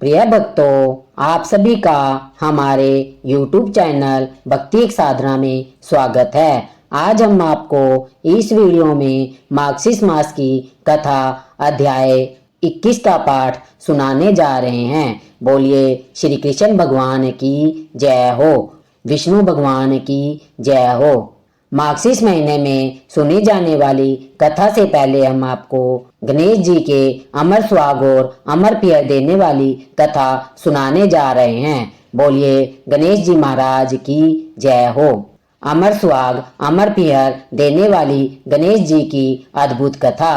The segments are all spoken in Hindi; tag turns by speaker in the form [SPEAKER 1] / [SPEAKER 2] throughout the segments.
[SPEAKER 1] प्रिय भक्तों, आप सभी का हमारे YouTube चैनल भक्ति एक साधना में स्वागत है। आज हम आपको इस वीडियो में मार्गशीर्ष मास की कथा अध्याय 21 का पाठ सुनाने जा रहे हैं। बोलिए श्री कृष्ण भगवान की जय हो, विष्णु भगवान की जय हो। मार्गशीर्ष महीने में सुनी जाने वाली कथा से पहले हम आपको गणेश जी के अमर सुहाग और अमर पियर देने वाली कथा सुनाने जा रहे हैं। बोलिए गणेश जी महाराज की जय हो। अमर सुहाग अमर पियर देने वाली गणेश जी की अद्भुत कथा।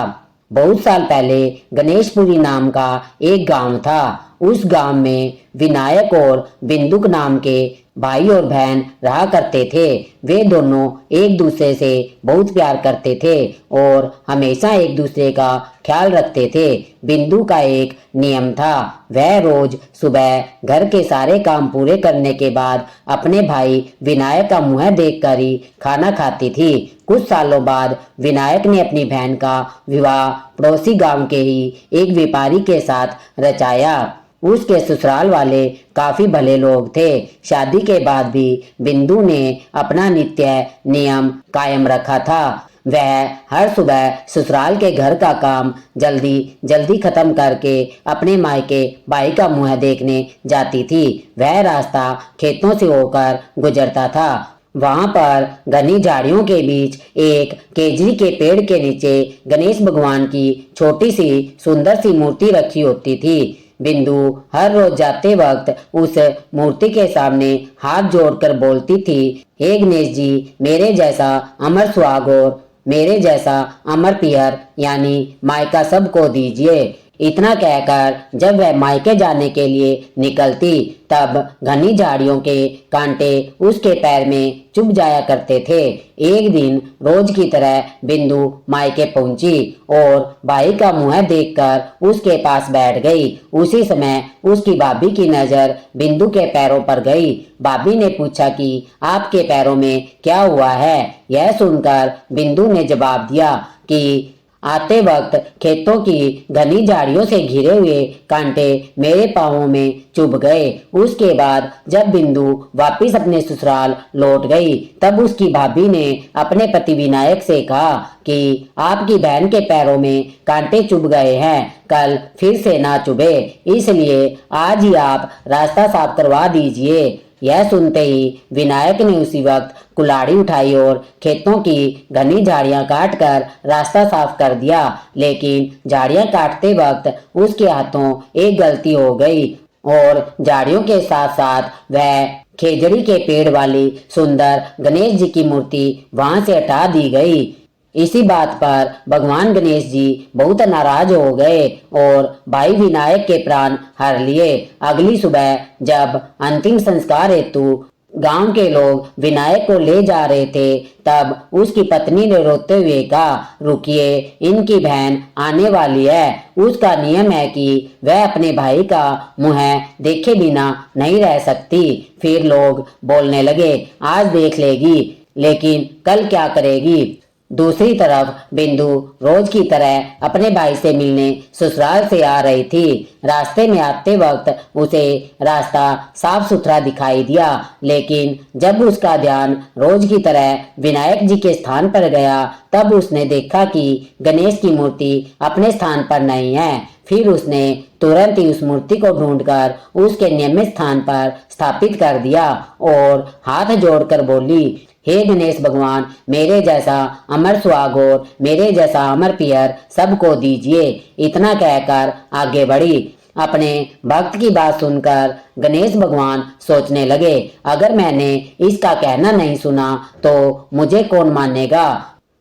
[SPEAKER 1] बहुत साल पहले गणेशपुरी नाम का एक गांव था। उस गांव में विनायक और बिंदुक नाम के भाई और बहन रहा करते थे। वे दोनों एक दूसरे से बहुत प्यार करते थे और हमेशा एक दूसरे का ख्याल रखते थे। बिंदु का एक नियम था, वह रोज सुबह घर के सारे काम पूरे करने के बाद अपने भाई विनायक का मुंह देखकर ही खाना खाती थी। कुछ सालों बाद विनायक ने अपनी बहन का विवाह पड़ोसी गांव के ही एक व्यापारी के साथ रचाया। उसके ससुराल वाले काफी भले लोग थे। शादी के बाद भी बिंदु ने अपना नित्य नियम कायम रखा था। वह हर सुबह ससुराल के घर का काम जल्दी जल्दी खत्म करके अपने मायके भाई का मुंह देखने जाती थी। वह रास्ता खेतों से होकर गुजरता था। वहां पर घनी झाड़ियों के बीच एक केजरी के पेड़ के नीचे गणेश भगवान की छोटी सी सुंदर सी मूर्ति रखी होती थी। बिंदु हर रोज जाते वक्त उस मूर्ति के सामने हाथ जोड़कर बोलती थी, हे गणेश जी, मेरे जैसा अमर सुहाग और मेरे जैसा अमर पियर यानी मायका सबको दीजिए। इतना कहकर जब वह मायके जाने के लिए निकलती तब घनी झाड़ियों के कांटे उसके पैर में चुभ जाया करते थे। एक दिन रोज की तरह बिंदु मायके पहुंची और भाई का मुंह देखकर उसके पास बैठ गई। उसी समय उसकी भाभी की नजर बिंदु के पैरों पर गई। भाभी ने पूछा कि आपके पैरों में क्या हुआ है। यह सुनकर बिंदु ने जवाब दिया कि आते वक्त खेतों की घनी झाड़ियों से घिरे हुए कांटे मेरे पांवों में चुभ गए। उसके बाद जब बिंदु वापस अपने ससुराल लौट गई तब उसकी भाभी ने अपने पति विनायक से कहा कि आपकी बहन के पैरों में कांटे चुभ गए हैं, कल फिर से ना चुभे, इसलिए आज ही आप रास्ता साफ करवा दीजिए। यह सुनते ही विनायक ने उसी वक्त कुल्हाड़ी उठाई और खेतों की घनी झाड़ियां काटकर रास्ता साफ कर दिया। लेकिन झाड़ियां काटते वक्त उसके हाथों एक गलती हो गई और झाड़ियों के साथ साथ वह खेजड़ी के पेड़ वाली सुंदर गणेश जी की मूर्ति वहां से हटा दी गई। इसी बात पर भगवान गणेश जी बहुत नाराज हो गए और भाई विनायक के प्राण हर लिए। अगली सुबह जब अंतिम संस्कार हेतु गांव के लोग विनायक को ले जा रहे थे तब उसकी पत्नी ने रोते हुए कहा, रुकिए, इनकी बहन आने वाली है। उसका नियम है कि वह अपने भाई का मुंह देखे बिना नहीं रह सकती। फिर लोग बोलने लगे, आज देख लेगी लेकिन कल क्या करेगी। दूसरी तरफ बिंदु रोज की तरह अपने भाई से मिलने ससुराल से आ रही थी। रास्ते में आते वक्त उसे रास्ता साफ सुथरा दिखाई दिया, लेकिन जब उसका ध्यान रोज की तरह विनायक जी के स्थान पर गया तब उसने देखा कि गणेश की मूर्ति अपने स्थान पर नहीं है। फिर उसने तुरंत ही उस मूर्ति को ढूंढकर उसके नियमित स्थान पर स्थापित कर दिया और हाथ जोड़कर बोली, हे गणेश भगवान, मेरे जैसा अमर सुहाग और मेरे जैसा अमर पियर सबको दीजिए। इतना कहकर आगे बढ़ी। अपने भक्त की बात सुनकर गणेश भगवान सोचने लगे, अगर मैंने इसका कहना नहीं सुना तो मुझे कौन मानेगा,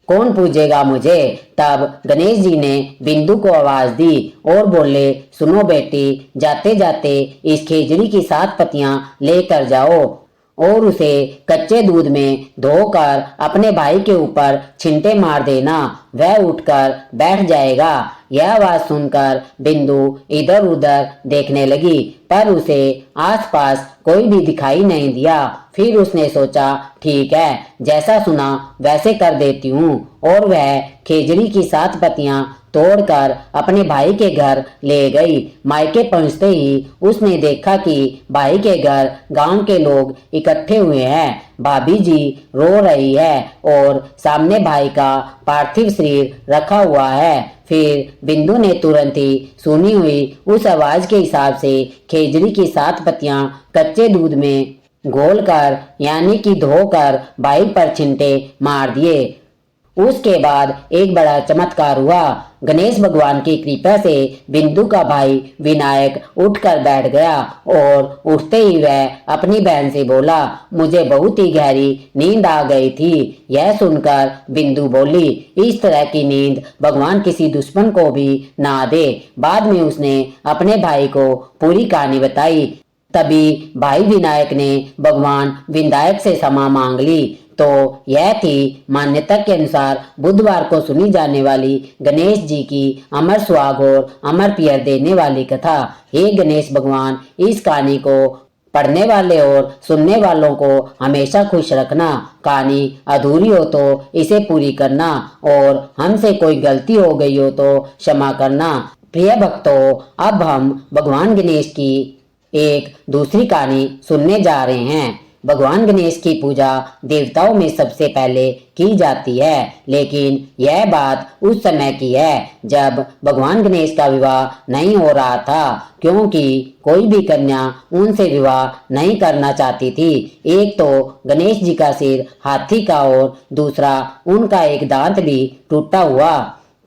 [SPEAKER 1] कौन पूजेगा मुझे। तब गणेश जी ने बिंदु को आवाज दी और बोले, सुनो बेटी, जाते जाते इस खेजड़ी की 7 पत्तियां लेकर जाओ और उसे कच्चे दूध में धोकर अपने भाई के ऊपर छिंटे मार देना, वह उठकर बैठ जाएगा। यह आवाज सुनकर बिंदु इधर उधर देखने लगी, पर उसे आसपास कोई भी दिखाई नहीं दिया। फिर उसने सोचा, ठीक है, जैसा सुना वैसे कर देती हूँ, और वह खेजड़ी की 7 पत्तियां तोड़कर अपने भाई के घर ले गई। मायके पहुंचते ही उसने देखा कि भाई के घर गांव के लोग इकट्ठे हुए हैं। भाभी जी रो रही है और सामने भाई का पार्थिव शरीर रखा हुआ है। फिर बिंदु ने तुरंत ही सुनी हुई उस आवाज के हिसाब से खेजड़ी की 7 पत्तियां कच्चे दूध में घोलकर यानी कि धोकर भाई पर छिंटे मार दिए। उसके बाद एक बड़ा चमत्कार हुआ। गणेश भगवान की कृपा से बिंदु का भाई विनायक उठकर बैठ गया और उठते ही वह अपनी बहन से बोला, मुझे बहुत ही गहरी नींद आ गई थी। यह सुनकर बिंदु बोली, इस तरह की नींद भगवान किसी दुश्मन को भी ना दे। बाद में उसने अपने भाई को पूरी कहानी बताई। तभी भाई विनायक ने भगवान विनायक से क्षमा मांग ली। तो यह थी मान्यता के अनुसार बुधवार को सुनी जाने वाली गणेश जी की अमर सुहाग और अमर पियर देने वाली कथा। हे गणेश भगवान, इस कहानी को पढ़ने वाले और सुनने वालों को हमेशा खुश रखना। कहानी अधूरी हो तो इसे पूरी करना, और हमसे कोई गलती हो गई हो तो क्षमा करना। प्रिय भक्तों, अब हम भगवान गणेश की एक दूसरी कहानी सुनने जा रहे हैं। भगवान गणेश की पूजा देवताओं में सबसे पहले की जाती है, लेकिन यह बात उस समय की है जब भगवान गणेश का विवाह नहीं हो रहा था, क्योंकि कोई भी कन्या उनसे विवाह नहीं करना चाहती थी। एक तो गणेश जी का सिर हाथी का और दूसरा उनका एक दांत भी टूटा हुआ।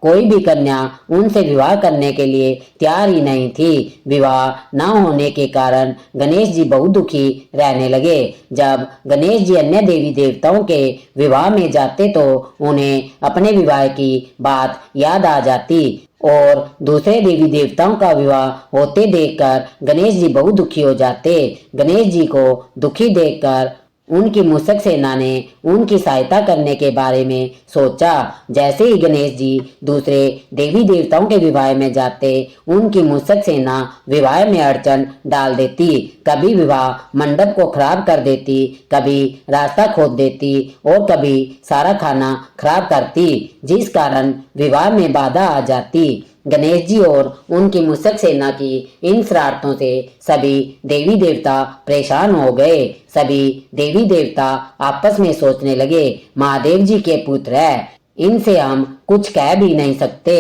[SPEAKER 1] कोई भी कन्या उनसे विवाह करने के लिए तैयार ही नहीं थी। विवाह न होने के कारण गणेश जी बहुत दुखी रहने लगे। जब गणेश जी अन्य देवी देवताओं के विवाह में जाते तो उन्हें अपने विवाह की बात याद आ जाती, और दूसरे देवी देवताओं का विवाह होते देखकर गणेश जी बहुत दुखी हो जाते। गणेश जी को दुखी देखकर उनकी मूषक सेना ने उनकी सहायता करने के बारे में सोचा। जैसे ही गणेश जी दूसरे देवी देवताओं के विवाह में जाते, उनकी मूषक सेना विवाह में अड़चन डाल देती। कभी विवाह मंडप को खराब कर देती, कभी रास्ता खोद देती और कभी सारा खाना खराब करती, जिस कारण विवाह में बाधा आ जाती। गणेश जी और उनकी मूषक सेना की इन शरारतों से सभी देवी देवता परेशान हो गए। सभी देवी देवता आपस में सोचने लगे, महादेव जी के पुत्र है, इनसे हम कुछ कह भी नहीं सकते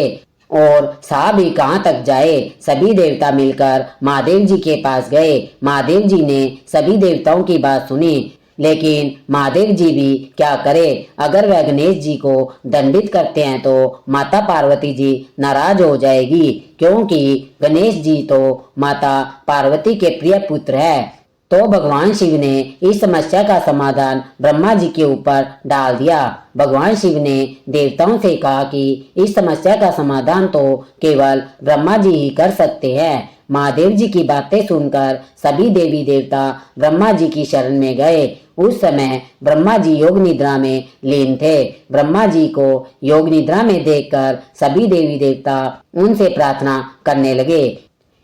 [SPEAKER 1] और सहा भी कहाँ तक जाए। सभी देवता मिलकर महादेव जी के पास गए। महादेव जी ने सभी देवताओं की बात सुनी, लेकिन महादेव जी भी क्या करे। अगर वह गणेश जी को दंडित करते हैं तो माता पार्वती जी नाराज हो जाएगी, क्योंकि गणेश जी तो माता पार्वती के प्रिय पुत्र है। तो भगवान शिव ने इस समस्या का समाधान ब्रह्मा जी के ऊपर डाल दिया। भगवान शिव ने देवताओं से कहा कि इस समस्या का समाधान तो केवल ब्रह्मा जी ही कर सकते हैं। महादेव जी की बातें सुनकर सभी देवी देवता ब्रह्मा जी की शरण में गए। उस समय ब्रह्मा जी योग निद्रा में लीन थे। ब्रह्मा जी को योग निद्रा में देखकर सभी देवी देवता उनसे प्रार्थना करने लगे।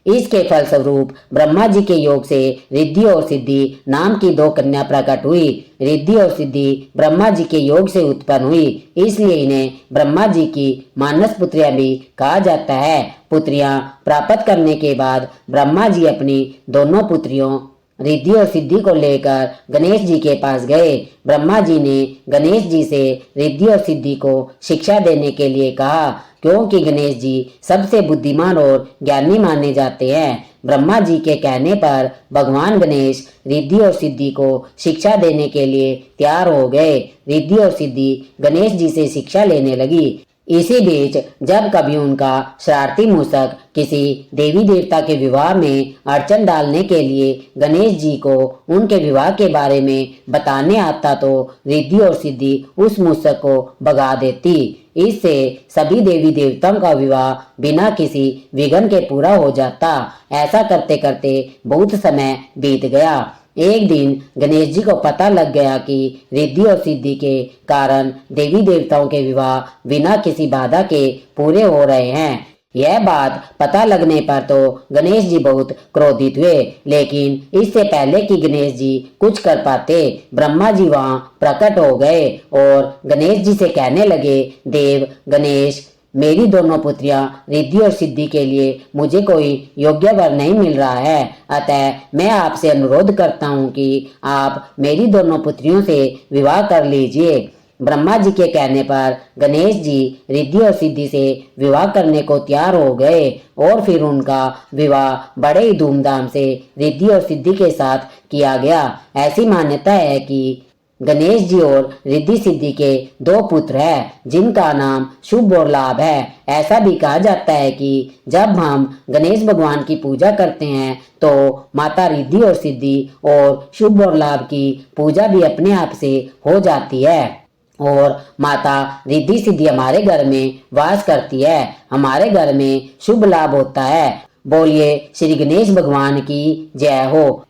[SPEAKER 1] इसके फलस्वरूप ब्रह्मा जी के योग से रिद्धि और सिद्धि नाम की 2 कन्या प्रकट हुई। रिद्धि और सिद्धि ब्रह्मा जी के योग से उत्पन्न हुई, इसलिए इन्हें ब्रह्मा जी की मानस पुत्रियां भी कहा जाता है। पुत्रियां प्राप्त करने के बाद ब्रह्मा जी अपनी दोनों पुत्रियों रिद्धि और सिद्धि को लेकर गणेश जी के पास गए। ब्रह्मा जी ने गणेश जी से रिद्धि और सिद्धि को शिक्षा देने के लिए कहा, क्योंकि गणेश जी सबसे बुद्धिमान और ज्ञानी माने जाते हैं। ब्रह्मा जी के कहने पर भगवान गणेश रिद्धि और सिद्धि को शिक्षा देने के लिए तैयार हो गए। रिद्धि और सिद्धि गणेश जी से शिक्षा लेने लगी। इसी बीच जब कभी उनका शरारती मूषक किसी देवी देवता के विवाह में अड़चन डालने के लिए गणेश जी को उनके विवाह के बारे में बताने आता तो रिद्धि और सिद्धि उस मूषक को भगा देती। इससे सभी देवी देवताओं का विवाह बिना किसी विघ्न के पूरा हो जाता। ऐसा करते करते बहुत समय बीत गया। एक दिन गणेश जी को पता लग गया कि रिद्धि और सिद्धि के कारण देवी देवताओं के विवाह बिना किसी बाधा के पूरे हो रहे हैं। यह बात पता लगने पर तो गणेश जी बहुत क्रोधित हुए, लेकिन इससे पहले कि गणेश जी कुछ कर पाते, ब्रह्मा जी वहां प्रकट हो गए और गणेश जी से कहने लगे, देव गणेश, मेरी दोनों पुत्रियां रिद्धि और सिद्धि के लिए मुझे कोई योग्य वर नहीं मिल रहा है, अतः मैं आपसे अनुरोध करता हूं कि आप मेरी दोनों पुत्रियों से विवाह कर लीजिए। ब्रह्मा जी के कहने पर गणेश जी रिद्धि और सिद्धि से विवाह करने को तैयार हो गए और फिर उनका विवाह बड़े ही धूमधाम से रिद्धि और सिद्धि के साथ किया गया। ऐसी मान्यता है कि गणेश जी और रिद्धि सिद्धि के दो पुत्र हैं जिनका नाम शुभ और लाभ है। ऐसा भी कहा जाता है कि जब हम गणेश भगवान की पूजा करते हैं तो माता रिद्धि और सिद्धि और शुभ और लाभ की पूजा भी अपने आप से हो जाती है और माता रिद्धि सिद्धि हमारे घर में वास करती है, हमारे घर में शुभ लाभ होता है। बोलिए श्री गणेश भगवान की जय हो।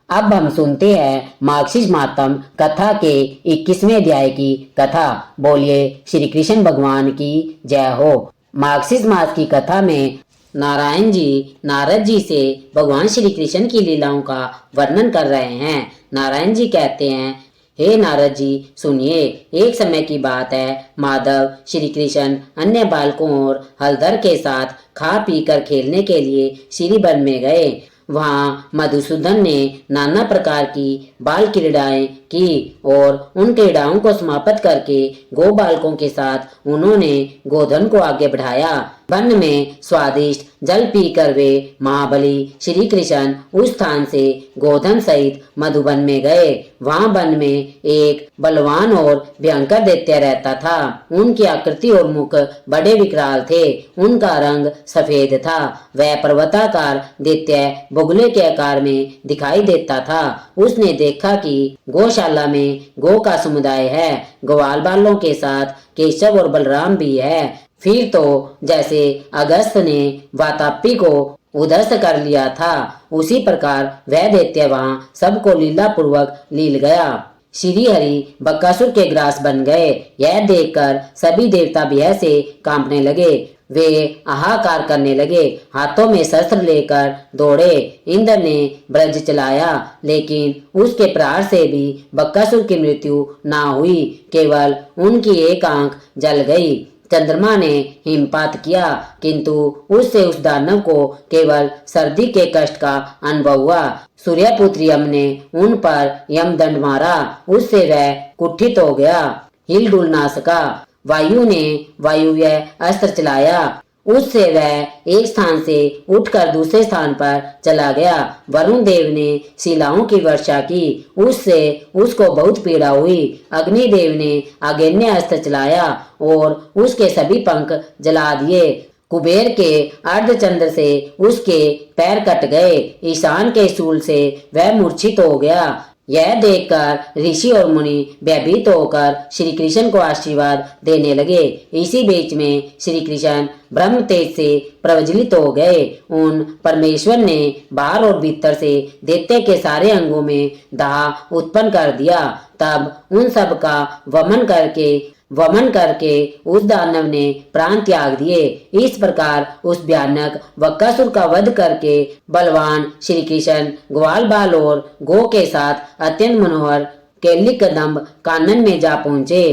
[SPEAKER 1] अब हम सुनते हैं मार्गशीर्ष मातम कथा के 21वें अध्याय की कथा। बोलिए श्री कृष्ण भगवान की जय हो। मार्गशीर्ष मास की कथा में नारायण जी नारद जी से भगवान श्री कृष्ण की लीलाओं का वर्णन कर रहे हैं। नारायण जी कहते हैं, हे नारद जी सुनिए, एक समय की बात है, माधव श्री कृष्ण अन्य बालकों और हलधर के साथ खा पी कर खेलने के लिए श्री वन में गए। वहाँ मधुसूदन ने नाना प्रकार की बाल क्रीड़ाएं की और उन क्रीड़ाओं को समाप्त करके गो बालकों के साथ उन्होंने गोधन को आगे बढ़ाया। वन में स्वादिष्ट जल पीकर वे महाबली श्री कृष्ण उस स्थान से गोधन सहित मधुबन में गए। वहां वन में एक बलवान और भयंकर दैत्य रहता था। उनकी आकृति और मुख बड़े विकराल थे। उनका रंग सफेद था। वह पर्वताकार दैत्य बगुले के आकार में दिखाई देता था। उसने देखा कि गौशाला में गौ का समुदाय है, ग्वाल बालों के साथ केशव और बलराम भी है। फिर तो जैसे अगस्त ने वातापी को उधस्त कर लिया था, उसी प्रकार वह दैत्य वहां सबको लीला पूर्वक लील गया। श्री हरि बकासुर के ग्रास बन गए। यह देखकर सभी देवता भय से कांपने लगे। वे हाहाकार करने लगे, हाथों में शस्त्र लेकर दौड़े। इंद्र ने ब्रज चलाया, लेकिन उसके प्रहार से भी बकासुर की मृत्यु ना हुई, केवल उनकी एक आंख जल गई। चंद्रमा ने हिमपात किया, किंतु उससे उस दानव को केवल सर्दी के कष्ट का अनुभव हुआ। सूर्यपुत्र यम ने उन पर यमदंड मारा, उससे वह कुत्थित हो गया, हिल डुल ना सका। वायु ने वायुव्य अस्त्र चलाया, उससे वह एक स्थान से उठकर दूसरे स्थान पर चला गया। वरुण देव ने शिलाओं की वर्षा की, उससे उसको बहुत पीड़ा हुई। अग्निदेव ने आग्नेय अस्त्र चलाया और उसके सभी पंख जला दिए। कुबेर के अर्धचंद्र से उसके पैर कट गए। ईशान के शूल से वह मूर्छित हो गया। यह देखकर ऋषि और मुनि भयभीत होकर श्री कृष्ण को आशीर्वाद देने लगे। इसी बीच में श्री कृष्ण ब्रह्म तेज से प्रज्वलित हो गए। उन परमेश्वर ने बाहर और भीतर से दैत्य के सारे अंगों में दाह उत्पन्न कर दिया। तब उन सब का वमन करके उस दानव ने प्राण त्याग दिए। इस प्रकार उस भयानक बकासुर का वध करके बलवान श्री कृष्ण ग्वाल बाल और गो के साथ अत्यंत मनोहर केली कदम्ब कानन में जा पहुंचे।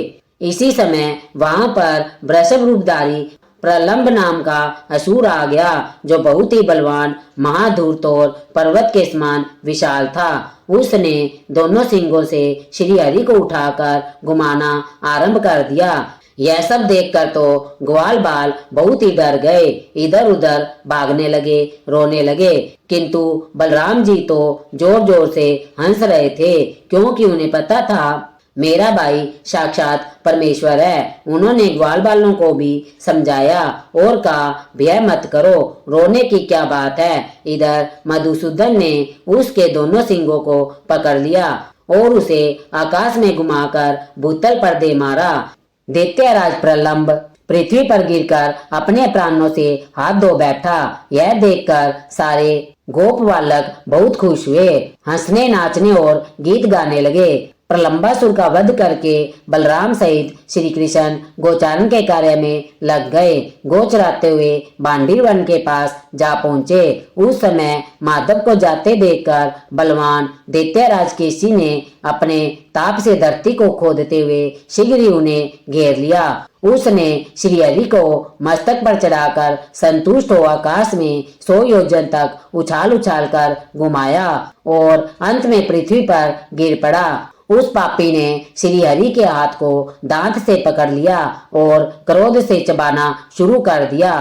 [SPEAKER 1] इसी समय वहां पर वृषभ रूपधारी प्रलंब नाम का असुर आ गया, जो बहुत ही बलवान महाधूर्त और पर्वत के समान विशाल था। उसने दोनों सिंगों से श्री हरि को उठाकर घुमाना आरंभ कर दिया। यह सब देखकर तो ग्वाल बाल बहुत ही डर गए, इधर उधर भागने लगे, रोने लगे। किंतु बलराम जी तो जोर जोर से हंस रहे थे, क्योंकि उन्हें पता था मेरा भाई साक्षात परमेश्वर है। उन्होंने ग्वाल बालों को भी समझाया और कहा, भय मत करो, रोने की क्या बात है। इधर मधुसूदन ने उसके दोनों सिंगों को पकड़ लिया और उसे आकाश में घुमाकर भूतल पर दे मारा। दैत्यराज प्रलंब पृथ्वी पर गिरकर अपने प्राणों से हाथ धो बैठा। यह देखकर सारे गोप बालक बहुत खुश हुए, हंसने नाचने और गीत गाने लगे। प्रलंबासुर का वध करके बलराम सहित श्री कृष्ण गोचारण के कार्य में लग गए। गो चराते हुए बांडीर वन के पास जा पहुंचे। उस समय माधव को जाते देखकर बलवान दैत्यराज केसी ने अपने ताप से धरती को खोदते हुए शीघ्र ही उन्हें घेर लिया। उसने श्री हरि को मस्तक पर चढ़ाकर संतुष्ट हो आकाश में 100 योजन तक उछाल उछाल कर घुमाया और अंत में पृथ्वी पर गिर पड़ा। उस पापी ने श्री हरि के हाथ को दांत से पकड़ लिया और क्रोध से चबाना शुरू कर दिया,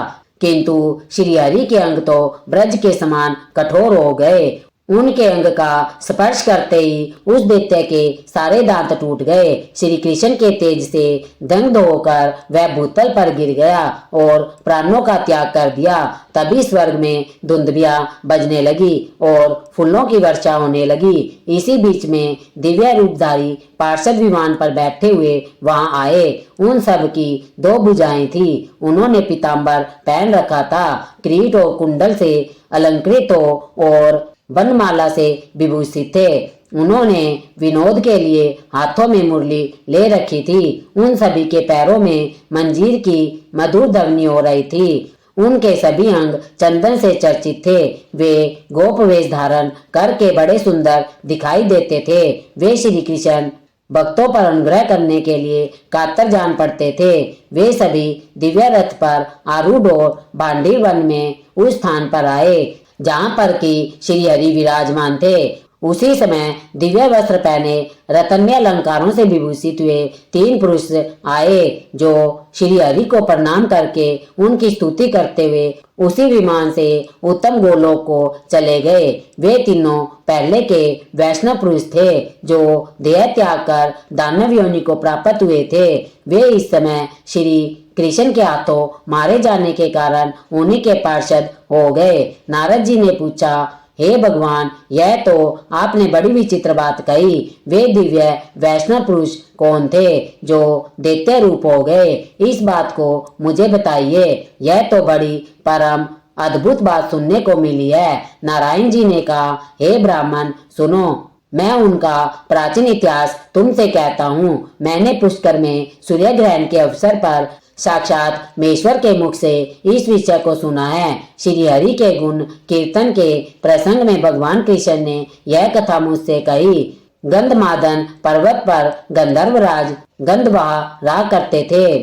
[SPEAKER 1] किंतु श्री हरि के अंग तो ब्रज के समान कठोर हो गए। उनके अंग का स्पर्श करते ही उस दैत्य के सारे दांत टूट गए। श्री कृष्ण के तेज से दंग होकर वह भूतल पर गिर गया और प्राणों का त्याग कर दिया। तभी स्वर्ग में धुंधबियां बजने लगी और फूलों की वर्षा होने लगी। इसी बीच में दिव्य रूपधारी पार्षद विमान पर बैठे हुए वहां आए। उन सब की 2 भुजाएं थी। उन्होंने पीताम्बर पहन रखा था, किरीट और कुंडल से अलंकृत और वनमाला से विभूषित थे। उन्होंने विनोद के लिए हाथों में मुरली ले रखी थी। उन सभी के पैरों में मंजीर की मधुर ध्वनि हो रही थी। उनके सभी अंग चंदन से चर्चित थे। वे गोप वेश धारण करके बड़े सुंदर दिखाई देते थे। वे श्री कृष्ण भक्तों पर अनुग्रह करने के लिए कातर जान पड़ते थे। वे सभी दिव्य रथ पर आरूढ़ और बांडीर वन में उस स्थान पर आए जहाँ पर कि श्री हरि विराजमान थे। उसी समय दिव्य वस्त्र पहने रत्नमय अलंकारों से विभूषित हुए 3 पुरुष आए, जो श्री हरि को प्रणाम करके उनकी स्तुति करते हुए उसी विमान से उत्तम गोलोक को चले गए। वे तीनों पहले के वैष्णव पुरुष थे, जो देह त्याग कर दानव योनि को प्राप्त हुए थे। वे इस समय श्री कृष्ण के हाथों मारे जाने के कारण उन्हीं के पार्षद हो गए। नारद जी ने पूछा, हे भगवान, यह तो आपने बड़ी विचित्र बात कही। वे दिव्य वैष्णव पुरुष कौन थे जो दैत्य रूप हो गए? इस बात को मुझे बताइए। यह तो बड़ी परम अद्भुत बात सुनने को मिली है। नारायण जी ने कहा, हे ब्राह्मण, सुनो, मैं उनका प्राचीन इतिहास तुमसे कहता हूँ। मैंने पुष्कर में सूर्य ग्रहण के अवसर पर साक्षात महेश्वर के मुख से इस विषय को सुना है। श्री हरि के गुण कीर्तन के प्रसंग में भगवान कृष्ण ने यह कथा मुझसे कही। गंधमादन पर्वत पर गंधर्वराज गंधवाह रहा करते थे।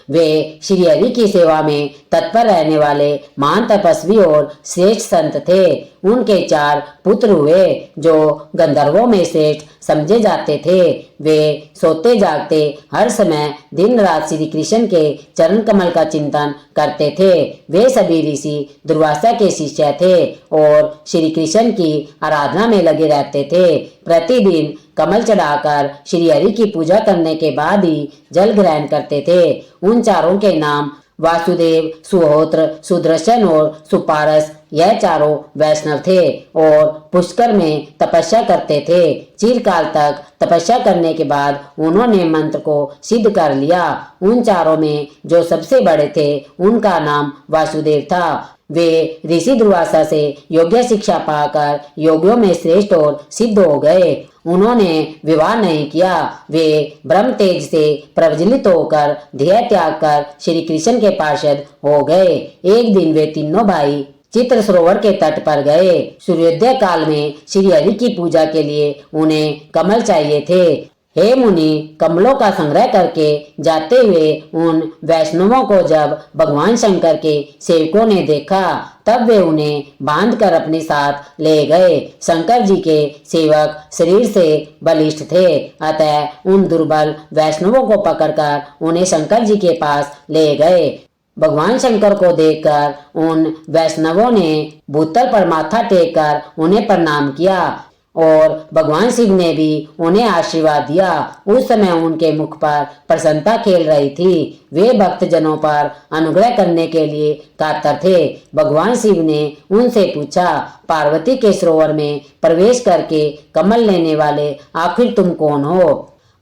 [SPEAKER 1] वे श्री हरि की सेवा में तत्पर रहने वाले महान तपस्वी और श्रेष्ठ संत थे। उनके 4 पुत्र हुए, जो गंधर्वों में श्रेष्ठ समझे जाते थे। वे सोते जागते हर समय दिन रात श्री कृष्ण के चरण कमल का चिंतन करते थे। वे सभी ऋषि दुर्वासा के शिष्य थे और श्री कृष्ण की आराधना में लगे रहते थे। प्रतिदिन कमल चढ़ाकर श्री हरि की पूजा करने के बाद ही जल ग्रहण करते थे। उन चारों के नाम वासुदेव, सुहोत्र, सुदर्शन और सुपारस, यह चारों वैष्णव थे और पुष्कर में तपस्या करते थे। चिरकाल तक तपस्या करने के बाद उन्होंने मंत्र को सिद्ध कर लिया। उन चारों में जो सबसे बड़े थे, उनका नाम वासुदेव था। वे ऋषि दुर्वासा से योग्य शिक्षा पाकर योगियों में श्रेष्ठ और सिद्ध हो गए। उन्होंने विवाह नहीं किया। वे ब्रह्म तेज से प्रज्वलित होकर देह त्याग कर श्री कृष्ण के पार्षद हो गए। एक दिन वे तीनों भाई चित्र सरोवर के तट पर गए। सूर्योदय काल में श्री हरि की पूजा के लिए उन्हें कमल चाहिए थे। हे मुनि, कमलों का संग्रह करके जाते हुए उन वैष्णवों को जब भगवान शंकर के सेवकों ने देखा, तब वे उन्हें बांधकर अपने साथ ले गए। शंकर जी के सेवक शरीर से बलिष्ठ थे, अतः उन दुर्बल वैष्णवों को पकड़कर उन्हें शंकर जी के पास ले गए। भगवान शंकर को देखकर उन वैष्णवों ने भूतल पर माथा टेक कर उन्हें प्रणाम किया और भगवान शिव ने भी उन्हें आशीर्वाद दिया। उस समय उनके मुख पर प्रसन्नता खेल रही थी। वे भक्त जनों पर अनुग्रह करने के लिए कातर थे। भगवान शिव ने उनसे पूछा, पार्वती के सरोवर में प्रवेश करके कमल लेने वाले आखिर तुम कौन हो?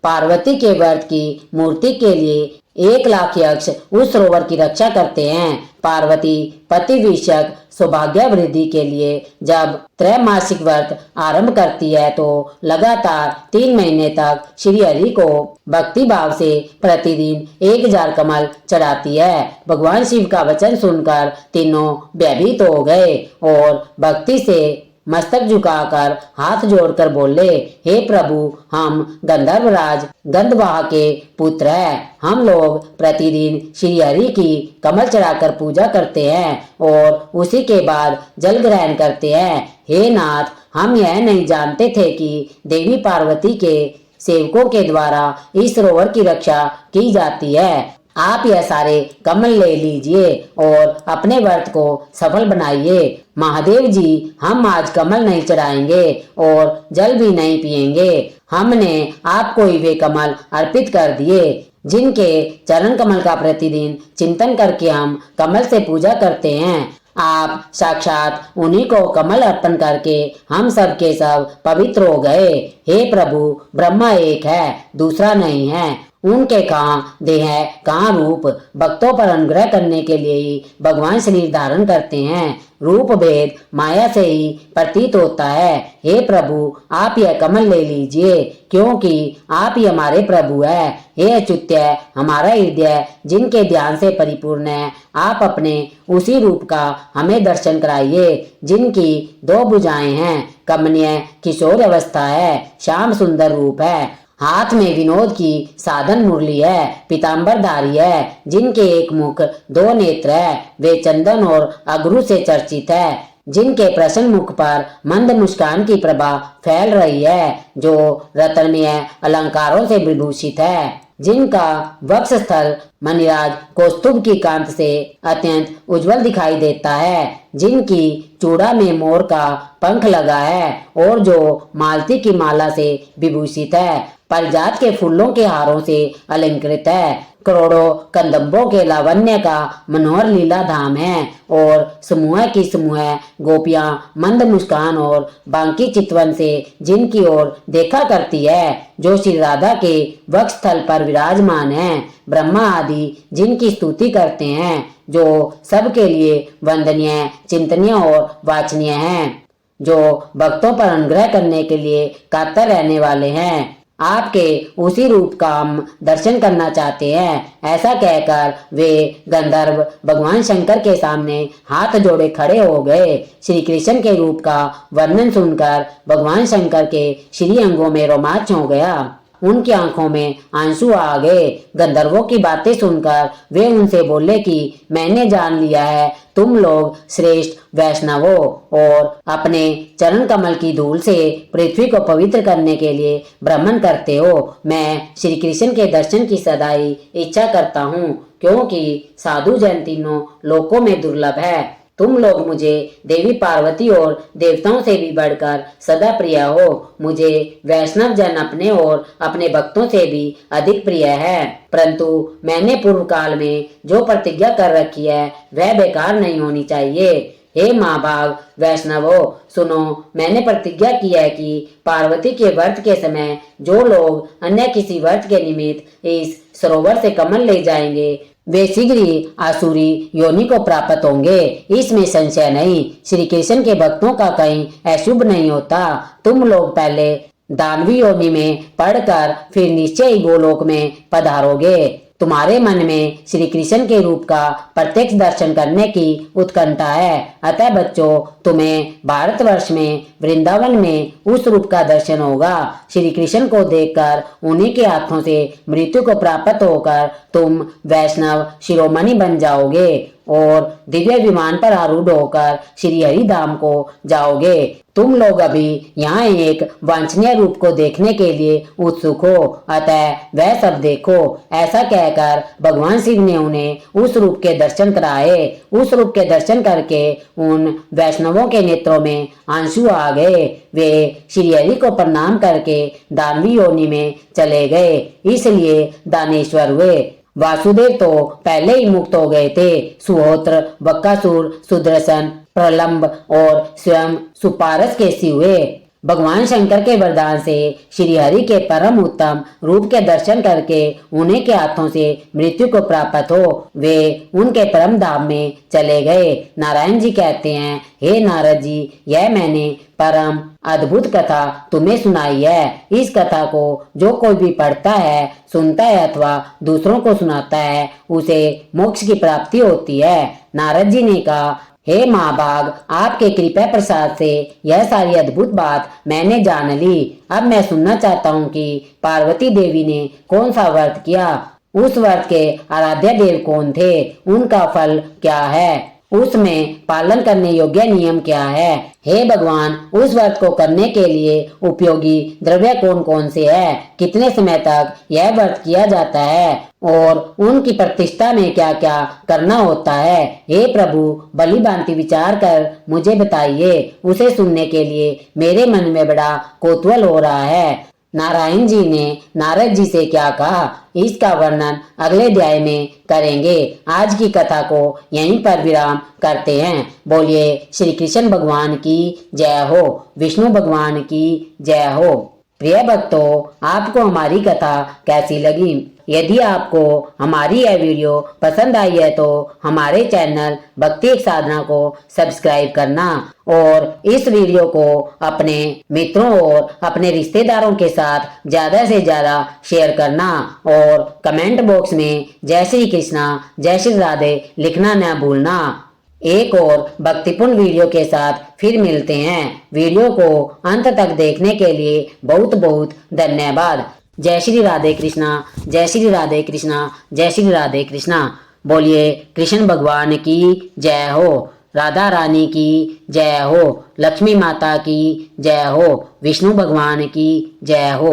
[SPEAKER 1] पार्वती के व्रत की मूर्ति के लिए 1,00,000 यक्ष उस सरोवर की रक्षा करते हैं। पार्वती पति विषयक सौभाग्य वृद्धि के लिए जब त्रैमासिक व्रत आरंभ करती है तो लगातार 3 महीने तक श्री हरि को भक्ति भाव से प्रतिदिन 1,000 कमल चढ़ाती है। भगवान शिव का वचन सुनकर तीनों भयभीत हो गए और भक्ति से मस्तक झुकाकर हाथ जोड़कर बोले, हे प्रभु, हम गंधर्वराज गंधवाह के पुत्र हैं। हम लोग प्रतिदिन श्री हरि की कमल चढ़ाकर पूजा करते हैं और उसी के बाद जल ग्रहण करते हैं। हे नाथ, हम यह नहीं जानते थे कि देवी पार्वती के सेवकों के द्वारा इस सरोवर की रक्षा की जाती है। आप यह सारे कमल ले लीजिए और अपने व्रत को सफल बनाइए। महादेव जी, हम आज कमल नहीं चढ़ाएंगे और जल भी नहीं पिएंगे। हमने आपको ही वे कमल अर्पित कर दिए जिनके चरण कमल का प्रतिदिन चिंतन करके हम कमल से पूजा करते हैं। आप साक्षात उन्हीं को कमल अर्पण करके हम सब के सब पवित्र हो गए। हे प्रभु, ब्रह्मा एक है, दूसरा नहीं है। उनके कहाँ देह है, कहाँ रूप। भक्तों पर अनुग्रह करने के लिए ही भगवान शरीर धारण करते हैं। रूप भेद माया से ही प्रतीत होता है। हे प्रभु, आप यह कमल ले लीजिए क्योंकि आप ही हमारे प्रभु हैं। हे अच्युत्य, हमारा हृदय जिनके ध्यान से परिपूर्ण है, आप अपने उसी रूप का हमें दर्शन कराइए जिनकी 2 भुजाएं हैं, कमनीय किशोर अवस्था है, श्याम सुंदर रूप है, हाथ में विनोद की साधन मुरली है, पीताम्बरधारी है, जिनके एक मुख 2 नेत्र है, वे चंदन और अगरू से चर्चित है, जिनके प्रसन्न मुख पर मंद मुस्कान की प्रभा फैल रही है, जो रत्नमय अलंकारों से विभूषित है, जिनका वक्ष स्थल मणिराज कौस्तुभ की कांत से अत्यंत उज्जवल दिखाई देता है, जिनकी चूड़ा में मोर का पंख लगा है और जो मालती की माला से विभूषित है, पारिजात के फूलों के हारों से अलंकृत है, करोड़ों कंदम्बों के लावण्य का मनोहर लीला धाम है और समूह की समूह गोपियां मंद मुस्कान और बांकी चितवन से जिनकी ओर देखा करती है, जो श्री राधा के वक्ष स्थल पर विराजमान है, ब्रह्मा आदि जिनकी स्तुति करते हैं, जो सबके लिए वंदनीय, चिंतनीय और वाचनीय हैं, जो भक्तों पर अनुग्रह करने के लिए कातर रहने वाले हैं। आपके उसी रूप का हम दर्शन करना चाहते हैं। ऐसा कहकर वे गंधर्व भगवान शंकर के सामने हाथ जोड़े खड़े हो गए। श्री कृष्ण के रूप का वर्णन सुनकर भगवान शंकर के श्री अंगों में रोमांच हो गया। उनकी आंखों में आंसू आ गए। गंधर्वों की बातें सुनकर वे उनसे बोले कि मैंने जान लिया है, तुम लोग श्रेष्ठ वैष्णव हो और अपने चरण कमल की धूल से पृथ्वी को पवित्र करने के लिए भ्रमण करते हो। मैं श्री कृष्ण के दर्शन की सदा ही इच्छा करता हूँ, क्योंकि साधु जन तीनों लोकों में दुर्लभ है। तुम लोग मुझे देवी पार्वती और देवताओं से भी बढ़कर सदा प्रिय हो। मुझे वैष्णव जन अपने और अपने भक्तों से भी अधिक प्रिय है, परंतु मैंने पूर्व काल में जो प्रतिज्ञा कर रखी है वह बेकार नहीं होनी चाहिए। हे महाभाग वैष्णवों, सुनो, मैंने प्रतिज्ञा की है कि पार्वती के व्रत के समय जो लोग अन्य किसी व्रत के निमित्त इस सरोवर से कमल ले जाएंगे वे शीघ्र ही आसुरी योनि को प्राप्त होंगे। इसमें संशय नहीं। श्री कृष्ण के भक्तों का कहीं अशुभ नहीं होता। तुम लोग पहले दानवी योनि में पढ़कर फिर निश्चय ही गोलोक में पधारोगे। तुम्हारे मन में श्री कृष्ण के रूप का प्रत्यक्ष दर्शन करने की उत्कंठा है, अतः बच्चों, तुम्हें भारतवर्ष में वृंदावन में उस रूप का दर्शन होगा। श्री कृष्ण को देखकर उन्हीं के हाथों से मृत्यु को प्राप्त होकर तुम वैष्णव शिरोमणि बन जाओगे और दिव्य विमान पर आरूढ़ होकर श्री हरि धाम को जाओगे। तुम लोग अभी यहाँ एक वांछनीय रूप को देखने के लिए उत्सुक हो, अतः वह सब देखो। ऐसा कहकर भगवान शिव ने उन्हें उस रूप के दर्शन कराए। उस रूप के दर्शन करके उन वैष्णवों के नेत्रों में आंसू आ गए। वे श्री हरि को प्रणाम करके दानवी योनि में चले गए, इसलिए दानेश्वर हुए। वासुदेव तो पहले ही मुक्त हो गए थे। सुहोत्र, बक्कासुर, सुदर्शन, प्रलंब और स्वयं सुपारस कैसी हुए। भगवान शंकर के वरदान से श्री हरि के परम उत्तम रूप के दर्शन करके उन्हीं के हाथों से मृत्यु को प्राप्त हो वे उनके परम धाम में चले गए। नारायण जी कहते हैं, हे नारद जी, यह मैंने परम अद्भुत कथा तुम्हें सुनाई है। इस कथा को जो कोई भी पढ़ता है, सुनता है अथवा दूसरों को सुनाता है, उसे मोक्ष की प्राप्ति होती है। नारद जी ने कहा, हे महाभाग, आपके कृपा प्रसाद से यह सारी अद्भुत बात मैंने जान ली। अब मैं सुनना चाहता हूँ कि पार्वती देवी ने कौन सा व्रत किया, उस व्रत के आराध्य देव कौन थे, उनका फल क्या है, उसमें पालन करने योग्य नियम क्या है। हे भगवान, उस व्रत को करने के लिए उपयोगी द्रव्य कौन कौन से है, कितने समय तक यह व्रत किया जाता है और उनकी प्रतिष्ठा में क्या क्या करना होता है। हे प्रभु, भली भांति विचार कर मुझे बताइए। उसे सुनने के लिए मेरे मन में बड़ा कौतूहल हो रहा है। नारायण जी ने नारद जी से क्या कहा, इसका वर्णन अगले अध्याय में करेंगे। आज की कथा को यहीं पर विराम करते हैं। बोलिए श्री कृष्ण भगवान की जय हो, विष्णु भगवान की जय हो। प्रिय भक्तों, आपको हमारी कथा कैसी लगी? यदि आपको हमारी यह वीडियो पसंद आई है तो हमारे चैनल भक्ति एक साधना को सब्सक्राइब करना और इस वीडियो को अपने मित्रों और अपने रिश्तेदारों के साथ ज्यादा से ज्यादा शेयर करना और कमेंट बॉक्स में जय श्री कृष्णा जय श्री राधे लिखना न भूलना। एक और भक्तिपूर्ण वीडियो के साथ फिर मिलते हैं। वीडियो को अंत तक देखने के लिए बहुत बहुत धन्यवाद। जय श्री राधे कृष्णा, जय श्री राधे कृष्णा, जय श्री राधे कृष्णा। बोलिए कृष्ण भगवान की जय हो, राधा रानी की जय हो, लक्ष्मी माता की जय हो, विष्णु भगवान की जय हो।